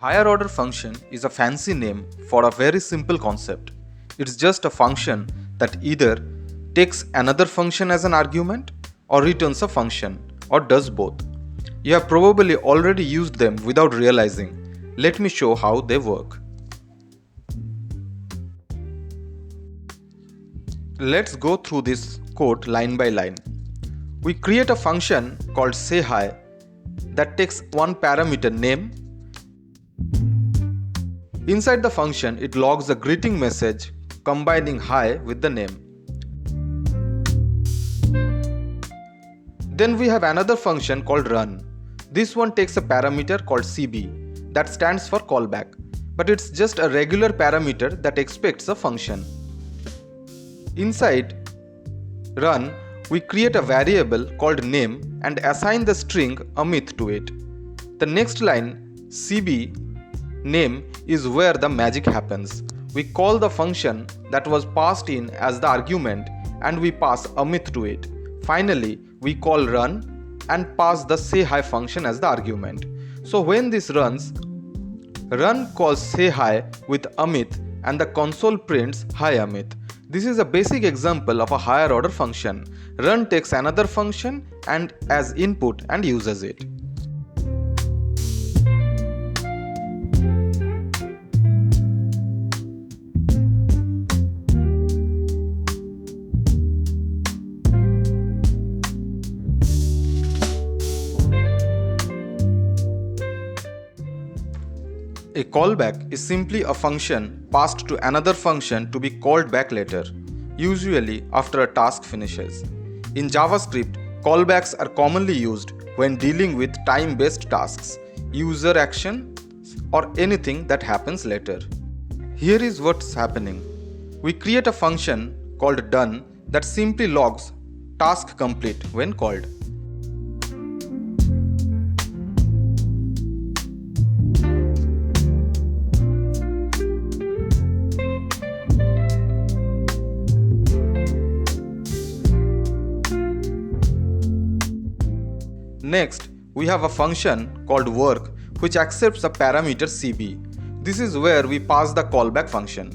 Higher order function is a fancy name for a very simple concept. It's just a function that either takes another function as an argument or returns a function or does both. You have probably already used them without realizing. Let me show how they work. Let's go through this code line by line. We create a function called sayHi that takes one parameter name. Inside the function, it logs a greeting message combining hi with the name. Then we have another function called run. This one takes a parameter called cb that stands for callback, but it's just a regular parameter that expects a function. Inside run, we create a variable called name and assign the string Amit to it. The next line, cb name, is where the magic happens. We call the function that was passed in as the argument and we pass Amit to it. Finally, we call run and pass the sayHi function as the argument. So when this runs, run calls sayHi with Amit and the console prints hi Amit. This is a basic example of a higher order function. Run takes another function and as input and uses it. A callback is simply a function passed to another function to be called back later, usually after a task finishes. In JavaScript, callbacks are commonly used when dealing with time-based tasks, user actions, or anything that happens later. Here is what's happening. We create a function called done that simply logs task complete when called. Next, we have a function called work which accepts a parameter cb. This is where we pass the callback function.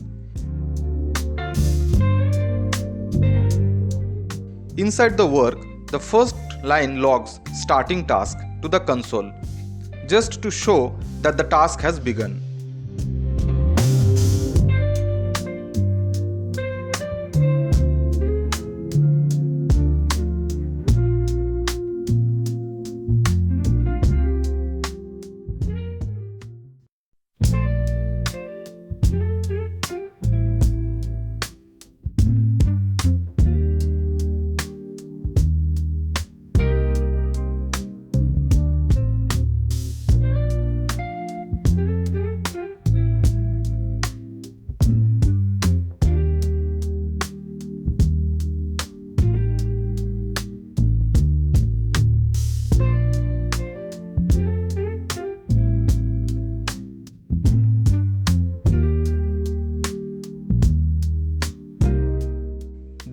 Inside the work, the first line logs starting task to the console, just to show that the task has begun.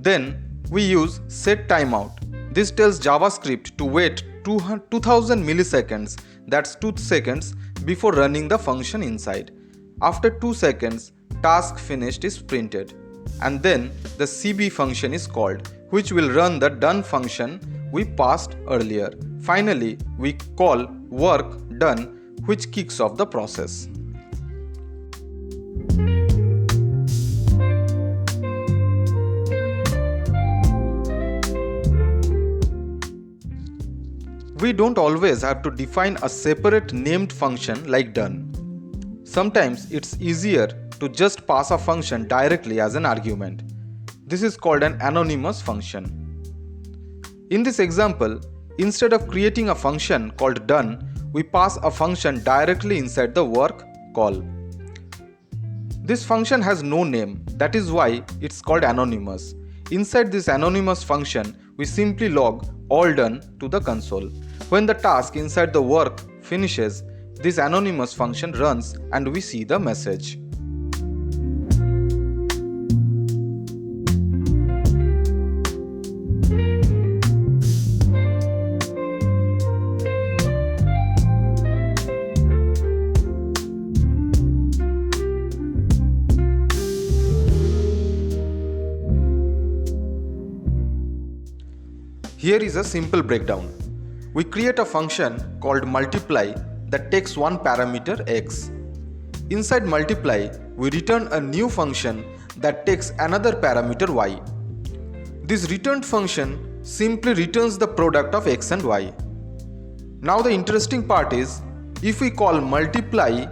Then we use setTimeout. This tells JavaScript to wait 2000 milliseconds, that's 2 seconds, before running the function inside. After 2 seconds, task finished is printed. And then the cb function is called, which will run the done function we passed earlier. Finally, we call work done, which kicks off the process. We don't always have to define a separate named function like done. Sometimes it's easier to just pass a function directly as an argument. This is called an anonymous function. In this example, instead of creating a function called done, we pass a function directly inside the work call. This function has no name, that is why it's called anonymous. Inside this anonymous function, we simply log all done to the console. When the task inside the work finishes, this anonymous function runs and we see the message. Here is a simple breakdown. We create a function called multiply that takes one parameter x. Inside multiply, we return a new function that takes another parameter y. This returned function simply returns the product of x and y. Now the interesting part is, if we call multiply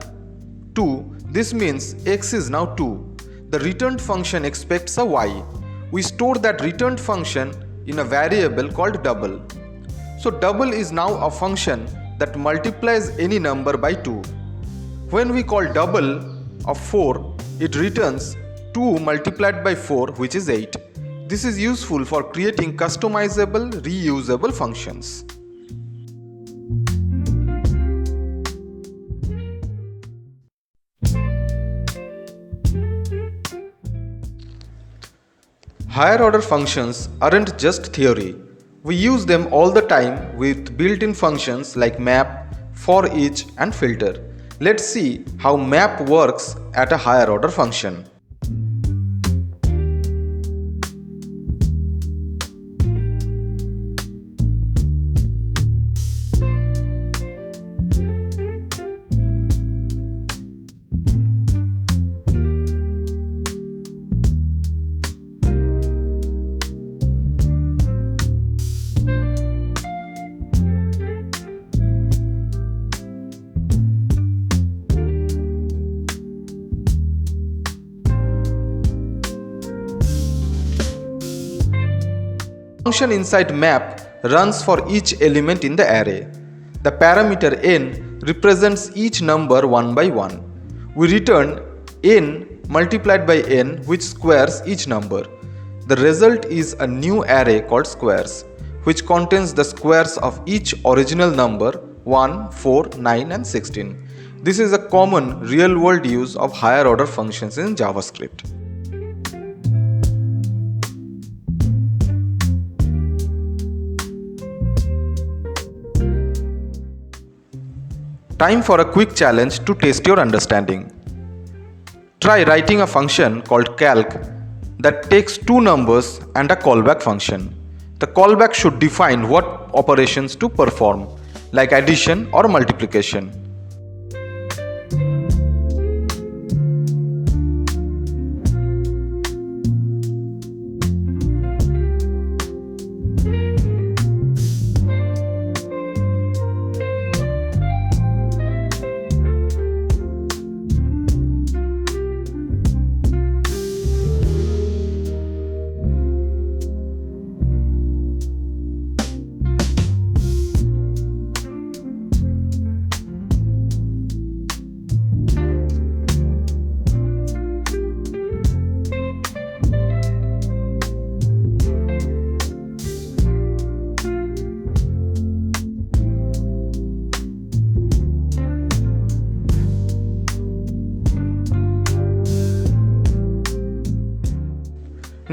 2, this means x is now 2. The returned function expects a y. We store that returned function in a variable called double. So double is now a function that multiplies any number by 2. When we call double of 4, it returns 2 multiplied by 4, which is 8. This is useful for creating customizable, reusable functions. Higher order functions aren't just theory. We use them all the time with built-in functions like map, for each, and filter. Let's see how map works at a higher order function. Function inside map runs for each element in the array. The parameter n represents each number one by one. We return n multiplied by n, which squares each number. The result is a new array called squares, which contains the squares of each original number 1, 4, 9 and 16. This is a common real-world use of higher order functions in JavaScript. Time for a quick challenge to test your understanding. Try writing a function called calc that takes two numbers and a callback function. The callback should define what operations to perform, like addition or multiplication.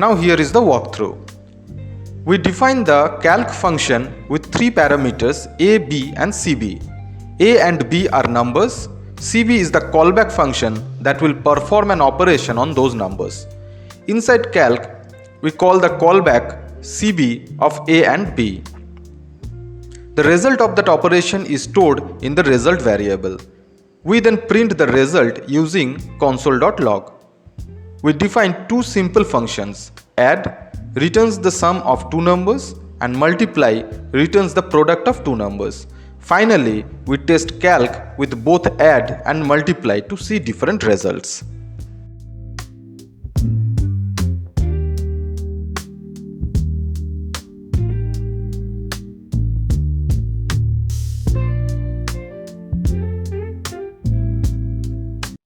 Now here is the walkthrough. We define the calc function with three parameters a, b and cb. A and b are numbers. cb is the callback function that will perform an operation on those numbers. Inside calc, we call the callback cb of a and b. The result of that operation is stored in the result variable. We then print the result using console.log. We define two simple functions. Add returns the sum of two numbers and multiply returns the product of two numbers. Finally, we test calc with both add and multiply to see different results.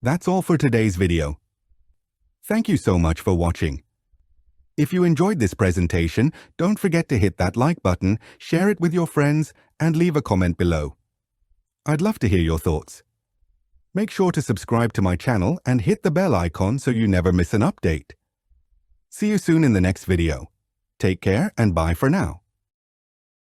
That's all for today's video. Thank you so much for watching. If you enjoyed this presentation, don't forget to hit that like button, share it with your friends, and leave a comment below. I'd love to hear your thoughts. Make sure to subscribe to my channel and hit the bell icon so you never miss an update. See you soon in the next video. Take care and bye for now.